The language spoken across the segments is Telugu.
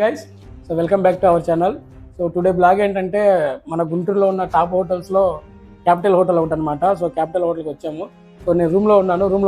Guys, so welcome back to our channel. So today blog ఏంటంటే మన గుంటూరులో ఉన్న టాప్ హోటల్స్లో క్యాపిటల్ హోటల్ ఒకటి అనమాట. సో క్యాపిటల్ హోటల్కి వచ్చాము. సో నేను రూమ్లో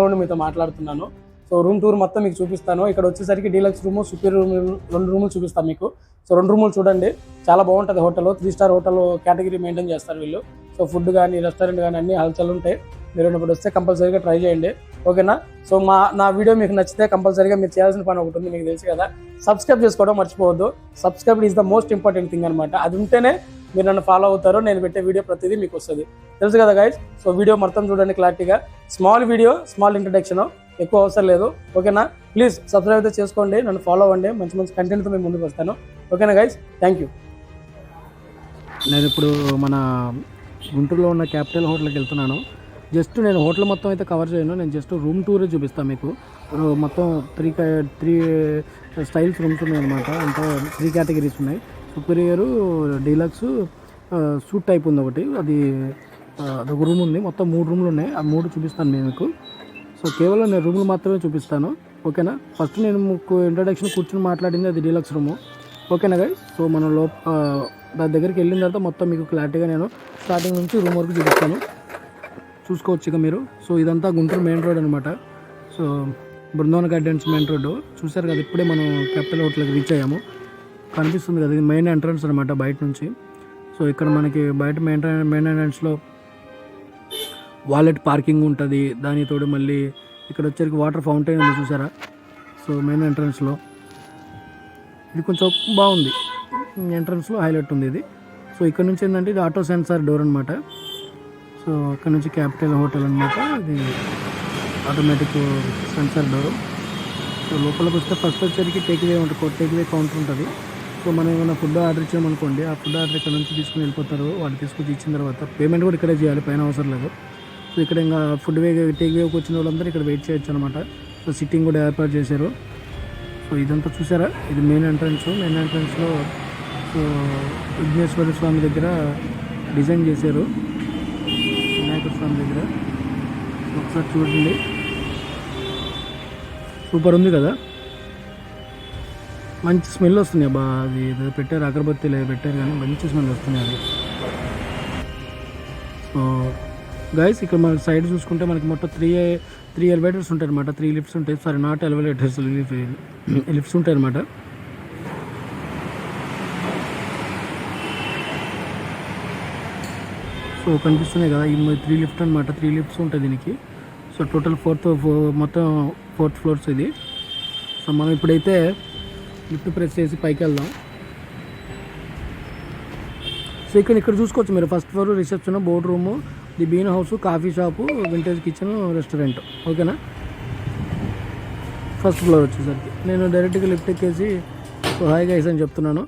ఉండి మీతో మాట్లాడుతున్నాను. సో రూమ్ టూర్ మొత్తం మీకు చూపిస్తాను. ఇక్కడ వచ్చేసరికి డీలక్స్ రూము, సుపీరియర్ రూమ్, 2 రూములు చూపిస్తాను మీకు. సో 2 రూములు చూడండి, చాలా బాగుంటుంది hotel. 3 star hotel category maintain చేస్తారు వీళ్ళు. సో ఫుడ్ కానీ రెస్టారెంట్ కానీ అన్ని హల్చల్ ఉంటాయి. మీరు ఇప్పుడు వస్తే కంపల్సరీగా ట్రై చేయండి, ఓకేనా? సో నా వీడియో మీకు నచ్చితే కంపల్సరీగా మీరు చేయాల్సిన పని ఒకటి ఉంది, మీకు తెలుసు కదా, సబ్స్క్రైబ్ చేసుకోవడం మర్చిపోవద్దు. Subscribe is the most important thing అనమాట. అది ఉంటేనే మీరు నన్ను ఫాలో అవుతారు, నేను పెట్టే వీడియో ప్రతిదీ మీకు వస్తుంది, తెలుసు కదా గైస్. సో వీడియో మొత్తం చూడండి క్లారిటీగా. స్మాల్ వీడియో, స్మాల్ ఇంట్రడక్షన్, ఎక్కువ అవసరం లేదు, ఓకేనా? ప్లీజ్ సబ్స్క్రైబ్ అయితే చేసుకోండి, నన్ను ఫాలో అవ్వండి. మంచి మంచి కంటెంట్తో మేము ముందుకు వస్తాను, ఓకేనా గైస్? Thank you. నేను ఇప్పుడు మన గుంటూరులో ఉన్న క్యాపిటల్ హోటల్కి వెళ్తున్నాను. జస్ట్ నేను హోటల్ మొత్తం అయితే కవర్ చేయను, నేను జస్ట్ రూమ్ టూరే చూపిస్తాను మీకు. మొత్తం త్రీ స్టైల్స్ రూమ్స్ ఉన్నాయి అనమాట. అంటే 3 కేటగిరీస్ ఉన్నాయి. సుపీరియరు, డీలక్స్, సూట్ టైప్ ఉంది ఒకటి, అదొక రూమ్ ఉంది. మొత్తం 3 రూమ్లు ఉన్నాయి. ఆ 3 చూపిస్తాను నేను మీకు. సో కేవలం నేను రూమ్లు మాత్రమే చూపిస్తాను, ఓకేనా? ఫస్ట్ నేను మీకు ఇంట్రడక్షన్ కూర్చొని మాట్లాడింది అది డీలక్స్ రూము, ఓకేనా గైస్? సో మనం దాని దగ్గరికి వెళ్ళిన తర్వాత మొత్తం మీకు క్లారిటీగా నేను స్టార్టింగ్ నుంచి రూమ్ వరకు చూపిస్తాను, చూసుకోవచ్చు ఇక మీరు. సో ఇదంతా గుంటూరు మెయిన్ రోడ్ అనమాట. So Brindavan gardens main road చూసారు కదా. ఇప్పుడే మనం క్యాపిటల్ హోటల్కి రీచ్ అయ్యాము, కనిపిస్తుంది కదా, ఇది మెయిన్ ఎంట్రన్స్ అనమాట బయట నుంచి. సో ఇక్కడ మనకి బయట మెయిన్ ఎంట్రన్స్లో వాలెట్ పార్కింగ్ ఉంటుంది. దానితోడు మళ్ళీ ఇక్కడ వచ్చేసరికి వాటర్ ఫౌంటైన్ ఉంది చూసారా. సో మెయిన్ ఎంట్రన్స్లో ఇది కొంచెం బాగుంది, ఎంట్రన్స్లో హైలైట్ ఉంది ఇది. సో ఇక్కడ నుంచి ఏంటంటే ఇది ఆటో సెన్సార్ డోర్ అనమాట. సో అక్కడ నుంచి క్యాపిటల్ హోటల్ అనమాట, ఇది ఆటోమేటిక్ సెన్సార్ డోర్. సో లోపలికి వస్తే ఫస్ట్ వచ్చేసరికి టేక్వే కౌంటర్ ఉంటుంది. సో మనం ఏమైనా ఫుడ్ ఆర్డర్ ఇచ్చామనుకోండి, ఆ ఫుడ్ ఆర్డర్ ఇక్కడ నుంచి తీసుకుని వెళ్ళిపోతారు. వాళ్ళు తీసుకొచ్చి ఇచ్చిన తర్వాత పేమెంట్ కూడా ఇక్కడే చేయాలి, పైన అవసరం లేదు. సో ఇక్కడ ఇంకా టేక్వేకి వచ్చిన వాళ్ళందరూ ఇక్కడ వెయిట్ చేయొచ్చు అనమాట. సో సిట్టింగ్ కూడా ఏర్పాటు చేశారు. సో ఇదంతా చూసారా, ఇది మెయిన్ ఎంట్రన్స్లో సో విఘ్నేశ్వర స్వామి దగ్గర డిజైన్ చేశారు, వినాయక స్వామి దగ్గర. ఒకసారి చూడండి, సూపర్ ఉంది కదా, మంచి స్మెల్ వస్తుంది. అబ్బా అది పెట్టారు, అగరబత్తిలు పెట్టారు కానీ మంచి స్మెల్ వస్తుంది అది. సో గైస్ ఇక్కడ మనకి సైడ్ చూసుకుంటే మనకి మొత్తం 3 ఎలివేటర్స్ ఉంటాయి అనమాట. 3 లిఫ్ట్స్ ఉంటాయి, సారీ నాట్ ఎలివేటర్స్, లిఫ్ట్స్ ఉంటాయి అనమాట. సో కనిపిస్తున్నాయి కదా, ఈ 3 లిఫ్ట్ అనమాట. 3 లిఫ్ట్స్ ఉంటాయి దీనికి. సో టోటల్ మొత్తం 4th ఫ్లోర్స్ ఇది. సో మనం ఇప్పుడైతే లిఫ్ట్ ప్రెస్ చేసి పైకి వెళ్దాం. సో ఇక్కడ చూసుకోవచ్చు మీరు, first floor reception, board room, the bean house, coffee shop, vintage kitchen, restaurant, ఓకేనా? ఫస్ట్ ఫ్లోర్ వచ్చేసరికి నేను డైరెక్ట్గా లిఫ్ట్ ఎక్కేసి సో హాయ్ గైస్ అని చెప్తున్నాను.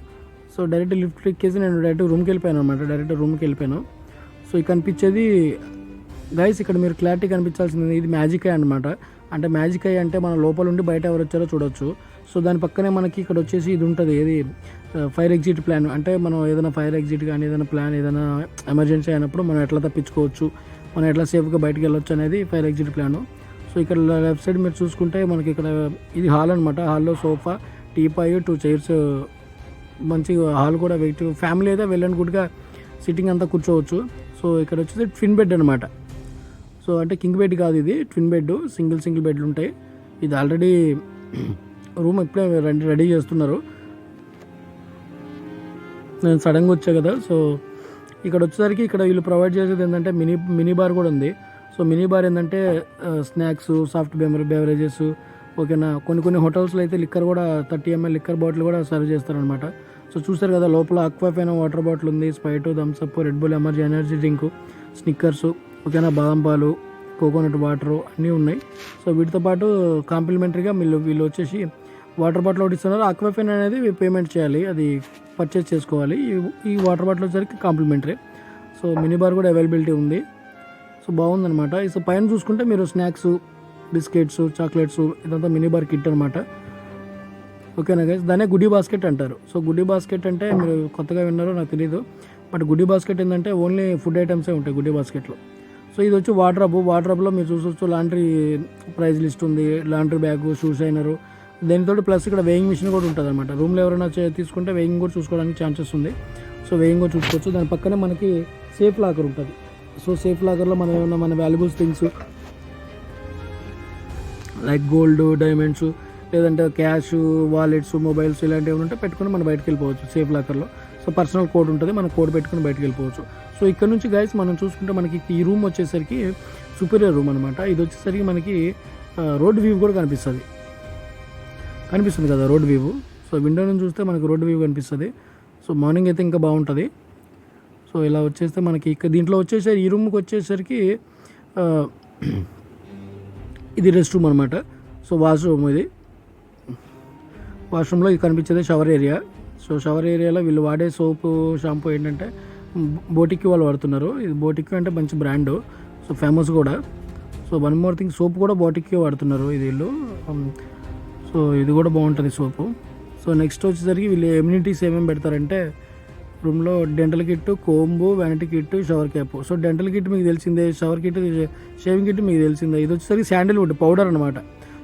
సో డైరెక్ట్ లిఫ్ట్ ఎక్కేసి నేను డైరెక్ట్ రూమ్కి వెళ్ళిపోయాను అనమాట. సో ఇది కనిపించేది గైస్, ఇక్కడ మీరు క్లారిటీ కనిపించాల్సింది, ఇది మ్యాజిక్ ఐ అనమాట. అంటే మ్యాజిక్ ఐ అంటే మన లోపల ఉండి బయట ఎవరు వచ్చారో చూడొచ్చు. సో దాని పక్కనే మనకి ఇక్కడ వచ్చేసి ఇది ఉంటుంది, ఏది ఫైర్ ఎగ్జిట్ ప్లాన్. అంటే మనం ఏదైనా ఫైర్ ఎగ్జిట్ కానీ ఏదైనా ప్లాన్, ఏదైనా ఎమర్జెన్సీ అయినప్పుడు మనం ఎట్లా తప్పించుకోవచ్చు, మనం ఎట్లా సేఫ్గా బయటకు వెళ్ళొచ్చు అనేది ఫైర్ ఎగ్జిట్ ప్లాను. సో ఇక్కడ లెఫ్ట్ సైడ్ మీరు చూసుకుంటే మనకి ఇక్కడ ఇది హాల్ అనమాట. హాల్లో సోఫా, టీపాయ్, 2 చైర్స్, మంచి హాల్ కూడా వెయిట్, ఫ్యామిలీ అయితే వెల్ అండ్ గుడ్గా సిట్టింగ్ అంతా కూర్చోవచ్చు. సో ఇక్కడ వచ్చేసి ట్విన్ బెడ్ అనమాట. సో అంటే కింగ్ బెడ్ కాదు, ఇది ట్విన్ బెడ్, సింగిల్ బెడ్లు ఉంటాయి. ఇది ఆల్రెడీ రూమ్ ఇప్పుడే రెడీ చేస్తున్నారు. నేను సడన్గా వచ్చా కదా. సో ఇక్కడ వచ్చేసరికి ఇక్కడ వీళ్ళు ప్రొవైడ్ చేసేది ఏంటంటే మినీ బార్ కూడా ఉంది. సో మినీ బార్ ఏంటంటే స్నాక్స్, సాఫ్ట్ బెవరేజెస్, ఓకేనా? కొన్ని హోటల్స్లో అయితే లిక్కర్ కూడా 30 ml లిక్కర్ బాటిల్ కూడా సర్వ్ చేస్తారనమాట. సో చూసారు కదా, లోపల అక్వాఫైన్ వాటర్ బాటిల్ ఉంది, Sprite, Thums Up, red bull energy drink, Snickers, ఓకేనా, బాదం పాలు, కోకోనట్ వాటర్ అన్నీ ఉన్నాయి. సో వీటితో పాటు కాంప్లిమెంటరీగా వీళ్ళు వచ్చేసి వాటర్ బాటిల్ ఒకటి ఇస్తున్నారు. అక్వాఫైన్ అనేది పేమెంట్ చేయాలి, అది పర్చేస్ చేసుకోవాలి. ఈ వాటర్ బాటిల్ వచ్చేసరికి కాంప్లిమెంటరీ. సో మినీ బార్ కూడా అవైలబిలిటీ ఉంది. సో బాగుందనమాట. సో పైన చూసుకుంటే మీరు స్నాక్స్, బిస్కెట్స్, చాక్లెట్స్, ఇదంతా మినీ బార్ కిట్ అనమాట, ఓకేనా గైస్? దాన్నే గుడ్డీ బాస్కెట్ అంటారు. సో గుడ్డీ బాస్కెట్ అంటే మీరు కొత్తగా విన్నారో నాకు తెలియదు, బట్ గుడ్డీ బాస్కెట్ ఏంటంటే ఓన్లీ ఫుడ్ ఐటమ్సే ఉంటాయి గుడ్డీ బాస్కెట్లో. సో ఇది వచ్చి వార్డ్రోబ్లో మీరు చూసొచ్చు, లాండ్రీ ప్రైస్ లిస్ట్ ఉంది, లాండ్రీ బ్యాగు, షూ షైనరు, దీనితో ప్లస్ ఇక్కడ వేయింగ్ మిషన్ కూడా ఉంటుంది అనమాట. రూమ్లో ఎవరైనా తీసుకుంటే వేయింగ్ కూడా చూసుకోవడానికి ఛాన్సెస్ ఉంది. సో వేయింగ్ కూడా చూసుకోవచ్చు. దాని పక్కనే మనకి సేఫ్ లాకర్ ఉంటుంది. సో సేఫ్ లాకర్లో మనం ఏమన్నా మన valuables things like gold, diamonds, లేదంటే క్యాష్, వాలెట్స్, మొబైల్స్ ఇలాంటివి ఉంటే పెట్టుకుని మనం బయటకు వెళ్ళిపోవచ్చు సేఫ్ లాకర్లో. సో పర్సనల్ కోడ్ ఉంటుంది, మన కోడ్ పెట్టుకుని బయటకు వెళ్ళిపోవచ్చు. సో ఇక్కడ నుంచి గైస్ మనం చూసుకుంటే మనకి ఈ రూమ్ వచ్చేసరికి సుపీరియర్ రూమ్ అనమాట. ఇది వచ్చేసరికి మనకి రోడ్ వ్యూ కూడా కనిపిస్తుంది కదా రోడ్ వ్యూ. సో విండో నుంచి చూస్తే మనకి రోడ్ వ్యూ కనిపిస్తుంది. సో మార్నింగ్ అయితే ఇంకా బాగుంటుంది. సో ఇలా వచ్చేస్తే మనకి ఇక్కడ దీంట్లో వచ్చేసరికి ఈ రూమ్కి వచ్చేసరికి ఇది రెస్ట్ రూమ్ అనమాట. సో వాష్రూమ్, ఇది వాష్రూమ్లో ఇది కనిపించేది షవర్ ఏరియా. సో షవర్ ఏరియాలో వీళ్ళు వాడే సోపు, షాంపూ ఏంటంటే బోటిక్యూ వాళ్ళు వాడుతున్నారు. ఇది బోటిక్యూ అంటే మంచి బ్రాండ్, సో ఫేమస్ కూడా. So one more thing, soap కూడా బోటిక్యూ వాడుతున్నారు ఇది వీళ్ళు. సో ఇది కూడా బాగుంటుంది సోపు. సో నెక్స్ట్ వచ్చేసరికి వీళ్ళు ఎమ్యూనిటీస్ ఏమేమి పెడతారంటే రూమ్లో dental kit, comb, vanity kit, shower cap. So dental kit మీకు తెలిసిందే, షవర్ కిట్, షేవింగ్ కిట్ మీకు తెలిసిందే. ఇది వచ్చేసరికి శాండిల్వుడ్ పౌడర్ అనమాట.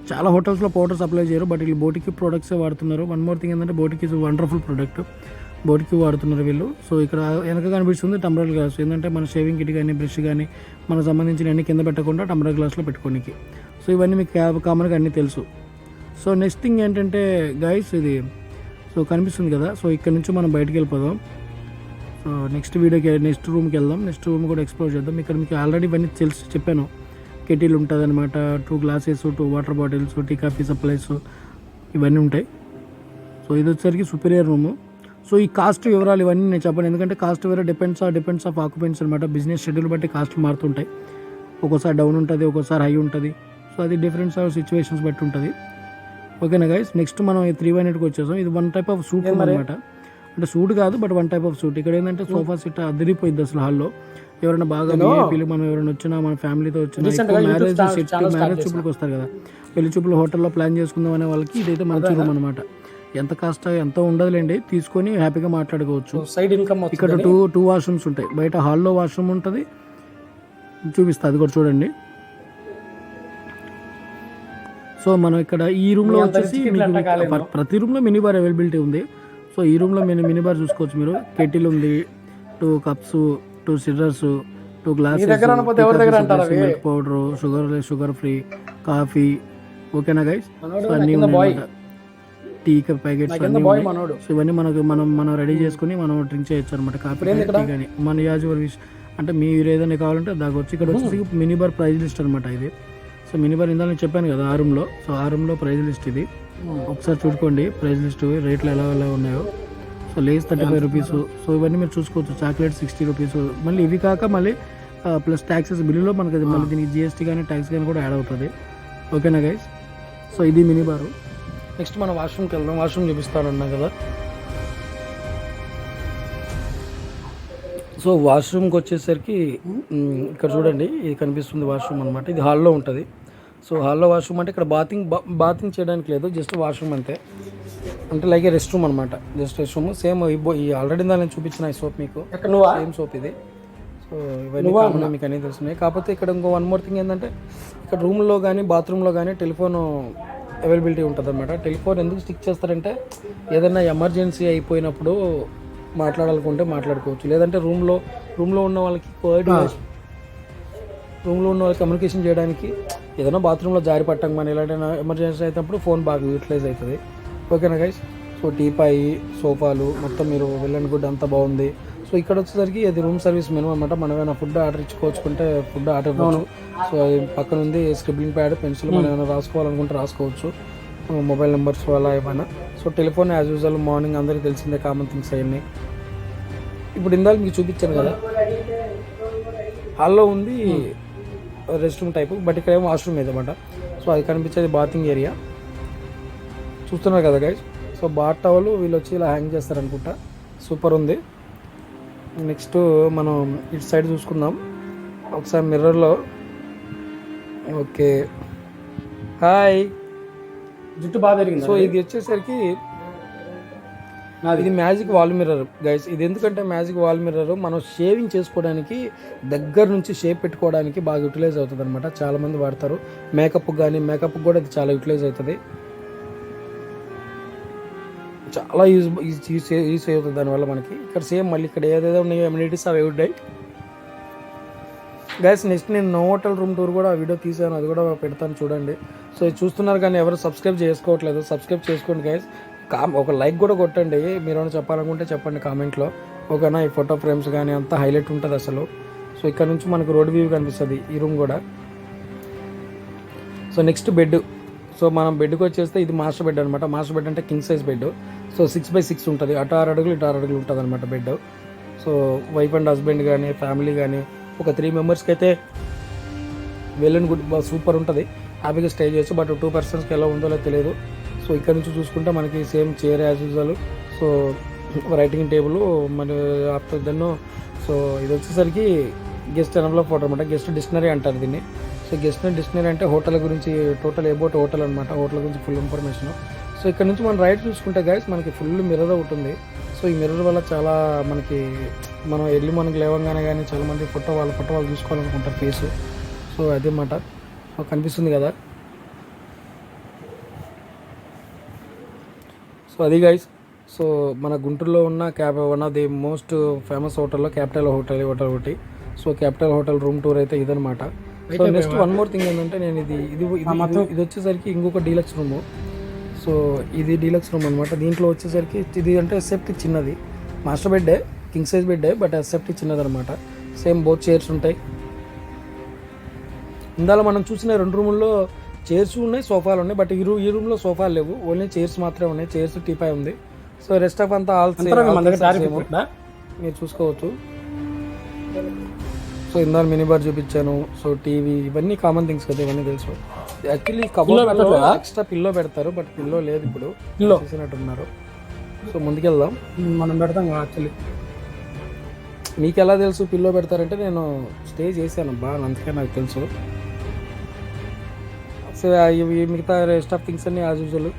చాలా హోటల్స్లో పౌడర్ సప్లై చేయరు, బట్ వీళ్ళు బోటిక్యూ ప్రొడక్ట్సే వాడుతున్నారు. వన్ మోర్ థింగ్ ఏంటంటే బోటిక్యూ ఇస్ వండర్ఫుల్ ప్రొడక్ట్, బోటిక్యూ వాడుతున్నారు వీళ్ళు. సో ఇక్కడ వెనక కనిపిస్తుంది టంబ్లర్ గ్లాస్. ఏంటంటే మన షేవింగ్ కిట్ కానీ, బ్రష్ కానీ, మనకు సంబంధించిన అన్ని కింద పెట్టకుండా టంబ్లర్ గ్లాస్లో పెట్టుకోనికి. సో ఇవన్నీ మీకు కామన్గా అన్నీ తెలుసు. సో నెక్స్ట్ థింగ్ ఏంటంటే గైస్, ఇది సో కనిపిస్తుంది కదా. సో ఇక్కడ నుంచి మనం బయటకు వెళ్ళిపోదాం. సో నెక్స్ట్ రూమ్కి వెళ్దాం. నెక్స్ట్ రూమ్ కూడా ఎక్స్ప్లోర్ చేద్దాం. ఇక్కడ మీకు ఆల్రెడీ ఇవన్నీ తెలుసు చెప్పాను. కెటిల్ ఉంటుంది అనమాట, 2 glasses, 2 water bottles, tea coffee supplies ఇవన్నీ ఉంటాయి. సో ఇది వచ్చేసరికి సుపీరియర్ రూము. సో ఈ కాస్ట్ వివరాలు ఇవన్నీ నేను చెప్పను, ఎందుకంటే కాస్ట్ వేరే డిపెండ్స్ ఆఫ్ ఆక్యుపెన్సీ అనమాట. బిజినెస్ షెడ్యూల్ బట్టి కాస్ట్లు మారుతుంటాయి. ఒక్కోసారి డౌన్ ఉంటుంది, ఒక్కోసారి హై ఉంటుంది. సో అది డిఫరెంట్ సిచ్యువేషన్స్ బట్టి ఉంటుంది. ఓకేనా గైస్, నెక్స్ట్ మనం 318కి వచ్చేసాం. ఇది వన్ టైప్ ఆఫ్ సూట్ అనమాట. అంటే సూట్ కాదు, but one type of suit. ఇక్కడ ఏంటంటే సోఫా సెట్ అదిరిపోయింది అసలు. హాల్లో ఎవరైనా బాగా మనం ఎవరైనా వచ్చినా, మన ఫ్యామిలీతో వచ్చినా, మ్యారేజ్ చూపులకు వస్తారు కదా, పెళ్లి చూపులు హోటల్లో ప్లాన్ చేసుకుందాం అనే వాళ్ళకి ఇదైతే మంచి రూమ్ అనమాట. ఎంత కాస్ట్ ఎంతో ఉండదులేండి, తీసుకొని హ్యాపీగా మాట్లాడుకోవచ్చు. సైడ్ ఇన్కమ్ ఇక్కడ టూ వాష్రూమ్స్ ఉంటాయి. బయట హాల్లో వాష్రూమ్ ఉంటుంది, చూపిస్తా అది కూడా చూడండి. సో మనం ఇక్కడ ఈ రూమ్లో వచ్చేసి ప్రతి రూమ్లో మినీ బార్ అవైలబిలిటీ ఉంది. సో ఈ రూమ్లో మినీ బార్ చూసుకోవచ్చు మీరు. కెటిల్ ఉంది, 2 cups, 2 సిర్రర్స్, 2 glasses, milk powder, sugar free, coffee. ఓకేనా గైస్, సో అన్నీ ఉన్నాయి. టీ ప్యాకెట్స్ అన్నీ ఉన్నాయి. సో ఇవన్నీ మనం రెడీ చేసుకుని మనం డ్రింక్ చేయొచ్చు అనమాట. కాఫీ టీ కానీ మన యాజువల్ అంటే మీరు ఏదైనా కావాలంటే దాకొచ్చి. ఇక్కడ వచ్చేసి మినీ బార్ ప్రైజ్ లిస్ట్ అనమాట ఇది. సో మినీ బార్ ఇందాక నేను చెప్పాను కదా ఆ రూమ్లో. సో ఆ రూమ్లో ప్రైజ్ లిస్ట్ ఇది. ఒకసారి చూసుకోండి ప్రైజ్ లిస్ట్, రేట్లు ఎలా ఉన్నాయో. So Lay's 35 rupees. సో ఇవన్నీ మీరు చూసుకోవచ్చు. Chocolate 60 rupees. మళ్ళీ ఇవి కాక మళ్ళీ ప్లస్ ట్యాక్సెస్ బిల్లులో మనకి మళ్ళీ దీనికి జిఎస్టీ కానీ ట్యాక్స్ కానీ కూడా యాడ్ అవుతుంది. ఓకేనా గైస్, సో ఇది మినీ బారు. నెక్స్ట్ మనం వాష్రూమ్కి వెళ్దాం. వాష్రూమ్ చూపిస్తానన్నా కదా. సో వాష్రూమ్కి వచ్చేసరికి ఇక్కడ చూడండి, ఇది కనిపిస్తుంది వాష్రూమ్ అనమాట. ఇది హాల్లో ఉంటుంది. సో హాల్లో వాష్రూమ్ అంటే ఇక్కడ బాతింగ్ చేయడానికి లేదు, జస్ట్ వాష్రూమ్ అంతే. అంటే లైక్ రెస్ట్ రూమ్ అనమాట, జస్ట్ రెస్ట్ రూమ్. సేమ్ ఈ ఆల్రెడీ దాన్ని చూపించిన ఈ సోప్ మీకు సేమ్ సోప్ ఇది. సో ఇవన్నీ మీకు అన్నీ తెలుస్తున్నాయి. కాకపోతే ఇక్కడ ఇంకో వన్ మోర్ థింగ్ ఏంటంటే ఇక్కడ రూమ్లో కానీ బాత్రూంలో కానీ టెలిఫోన్ అవైలబిలిటీ ఉంటుంది అనమాట. టెలిఫోన్ ఎందుకు స్టిక్ చేస్తారంటే ఏదైనా ఎమర్జెన్సీ అయిపోయినప్పుడు మాట్లాడాలనుకుంటే మాట్లాడుకోవచ్చు. లేదంటే రూమ్లో ఉన్న వాళ్ళకి కమ్యూనికేషన్ చేయడానికి, ఏదైనా బాత్రూంలో జారి పట్టం కానీ ఇలాంటి ఎమర్జెన్సీ అయినప్పుడు ఫోన్ బాగా యూటిలైజ్ అవుతుంది. ఓకేనా గైస్, సో టీపాయి, సోఫాలు మొత్తం మీరు వెళ్ళండి గుడ్ అంతా బాగుంది. సో ఇక్కడ వచ్చేసరికి అది రూమ్ సర్వీస్ మెనూ అనమాట. మనం ఏమైనా ఫుడ్ ఆర్డర్ ఇచ్చుకోవచ్చుకుంటే ఫుడ్ ఆర్డర్ ఇవ్వచ్చు. సో అది పక్కన ఉంది స్క్రిబ్లింగ్ ప్యాడ్, పెన్సిల్, మనం ఏమైనా రాసుకోవాలనుకుంటే రాసుకోవచ్చు, మొబైల్ నెంబర్స్ అలా ఏమైనా. So telephone as usual morning అందరికీ తెలిసిందే కామన్ థింగ్స్ అవన్నీ. ఇప్పుడు ఇందాక మీకు చూపించాను కదా, హాల్లో ఉంది రెస్ట్ రూమ్ టైపు, బట్ ఇక్కడ ఏమో వాష్రూమ్ ఏదన్నమాట. సో అది కనిపించేది బాతింగ్ ఏరియా చూస్తున్నారు కదా గైస్. సో బాత్ టవల్ వీళ్ళు వచ్చి ఇలా హ్యాంగ్ చేస్తారనుకుంటా. సూపర్ ఉంది. నెక్స్ట్ మనం ఇటు సైడ్ చూసుకుందాం ఒకసారి మిర్రర్లో. ఓకే, హాయ్, జుట్టు బాగా జరిగింది. సో ఇది వచ్చేసరికి ఇది మ్యాజిక్ వాల్ మిర్రర్ గైస్. ఇది ఎందుకంటే మ్యాజిక్ వాల్ మిర్రర్ మనం షేవింగ్ చేసుకోవడానికి, దగ్గర నుంచి షేప్ పెట్టుకోవడానికి బాగా యూటిలైజ్ అవుతుంది అనమాట. చాలామంది వాడతారు. మేకప్ కూడా ఇది చాలా యూటిలైజ్ అవుతుంది. చాలా యూజ్ అవుతుంది దానివల్ల మనకి. ఇక్కడ సేమ్ మళ్ళీ ఇక్కడ ఏదేదో ఉన్నాయో అమ్యూనిటీస్ అవి ఉంటాయి గైస్. నెక్స్ట్ నేను నోవోటల్ రూమ్ టూర్ కూడా వీడియో తీసాను, అది కూడా పెడతాను చూడండి. సో ఇది చూస్తున్నారు కానీ ఎవరు సబ్స్క్రైబ్ చేసుకోవట్లేదు, సబ్స్క్రైబ్ చేసుకోండి గైస్. ఒక లైక్ కూడా కొట్టండి, మీరు ఏమైనా చెప్పాలనుకుంటే చెప్పండి కామెంట్లో, ఓకేనా. ఈ ఫోటో ఫ్రేమ్స్ కానీ అంతా హైలైట్ ఉంటుంది అసలు. సో ఇక్కడ నుంచి మనకు రోడ్ వ్యూ కనిపిస్తుంది ఈ రూమ్ కూడా. So next bed. సో మనం బెడ్కి వచ్చేస్తే ఇది మాస్టర్ బెడ్ అనమాట. మాస్టర్ బెడ్ అంటే king size bed. So 6x6 ఉంటుంది, అటు 6 అడుగులు ఇటు 6 అడుగులు ఉంటుంది అనమాట bed. So wife and husband కానీ ఫ్యామిలీ కానీ ఒక 3 మెంబర్స్కి అయితే వెల్ అండ్ గుడ్, సూపర్ ఉంటుంది, హ్యాపీగా స్టే చేయొచ్చు. బట్ 2 పర్సన్స్కి ఎలా ఉందో తెలియదు. సో ఇక్కడ నుంచి చూసుకుంటే మనకి same chair as usual. So writing table మన ఆఫ్టర్ దెన్. సో ఇది వచ్చేసరికి గెస్ట్ ఎన్వలప్ ఫోటో అనమాట, గెస్ట్ డిక్షనరీ అంటారు దీన్ని. సో గెస్ట్ డిక్షనరీ అంటే హోటల్ గురించి, టోటల్ అబౌట్ హోటల్ అనమాట, హోటల్ గురించి ఫుల్ ఇన్ఫర్మేషన్. సో ఇక్కడ నుంచి మనం రైట్ చూసుకుంటే గైస్ మనకి ఫుల్ మిర్రర్ ఉంటుంది. సో ఈ మిర్రర్ వల్ల చాలా మనకి, మనం ఎర్లీ మార్నింగ్ లేవగానే కానీ చాలామంది వాళ్ళ ఫోటో వాళ్ళు చూసుకోవాలనుకుంటారు ఫేసు. సో అదే మాట కనిపిస్తుంది కదా. సో అది గైస్. సో మన గుంటూరులో ఉన్న one of the most famous హోటల్లో క్యాపిటల్ హోటల్ ఒకటి. So capital hotel room tour అయితే ఇదనమాట. So next one more thing ఏంటంటే, నేను ఇది వచ్చేసరికి ఇంకొక డీలక్స్ రూము. సో ఇది డీలక్స్ రూమ్ అనమాట. దీంట్లో వచ్చేసరికి ఇది అంటే ఎస్ఎఫ్టీ చిన్నది, మాస్టర్ బెడ్డే, కింగ్ సైజ్ బెడ్డే, బట్ ఎస్ఎఫ్టీ చిన్నది అనమాట. సేమ్ బోత్ చైర్స్ ఉంటాయి. ఇందాక మనం చూసిన 2 రూముల్లో చైర్స్ ఉన్నాయి, సోఫాలు ఉన్నాయి. బట్ ఈ రూమ్లో సోఫాలు లేవు, ఓన్లీ చైర్స్ మాత్రమే ఉన్నాయి. చైర్స్ టీపాయ్ ఉంది. సో రెస్ట్ ఆఫ్ అంతా మీరు చూసుకోవచ్చు. సో ఇందాక మినీ బార్ చూపించాను. సో టీవీ, ఇవన్నీ కామన్ థింగ్స్ కదా, ఇవన్నీ తెలుసు. యాక్చువల్లీ కబోర్డ్లో ఎక్స్ట్రా పిల్లో పెడతారు, బట్ పిల్లో లేదు ఇప్పుడు, పిల్లో చేసినట్టున్నారు. సో ముందుకెళ్దాం, మనం పెడతాం యాక్చువల్లీ. మీకు ఎలా తెలుసు పిల్లో పెడతారంటే, నేను స్టే చేశాను బాగా, అందుకే నాకు తెలుసు. సో ఇవి మిగతా రెస్ట్ ఆఫ్ థింగ్స్ అన్నీ యాజ్ యూజువల్.